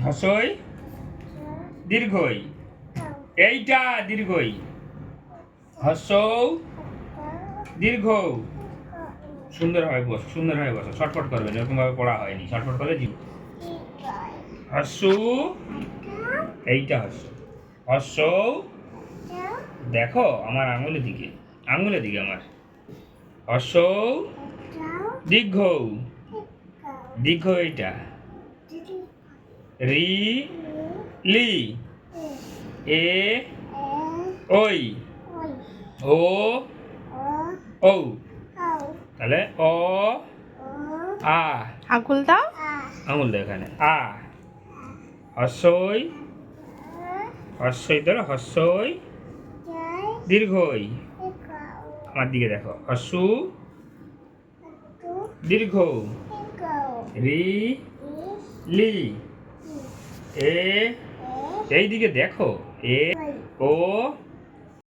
হসই দীর্ঘই, এইটা দীর্ঘই। হসৌ দীর্ঘ। সুন্দরভাবে বসো, সুন্দরভাবে বসো, শর্টফট করবেন, এরকম ভাবে পড়া হয়নি, শর্টফট করলে জীব। হসু, এইটা হস। হসৌ, দেখো আমার আঙুলের দিকে, আঙুলের দিকে আমার। হসৌ দীর্ঘ, দীর্ঘ এইটা। রি লি, এ ওই, ও ও, তাহলে অ আ, আঙুল দাও। আঙুল দাও এখানে। আ হস্যই, হস্যই ধরো, হস্যই দীর্ঘই। আমার দিকে দেখো, হস্যু দীর্ঘ। রি লি, এ, এই দিকে দেখো, এ ও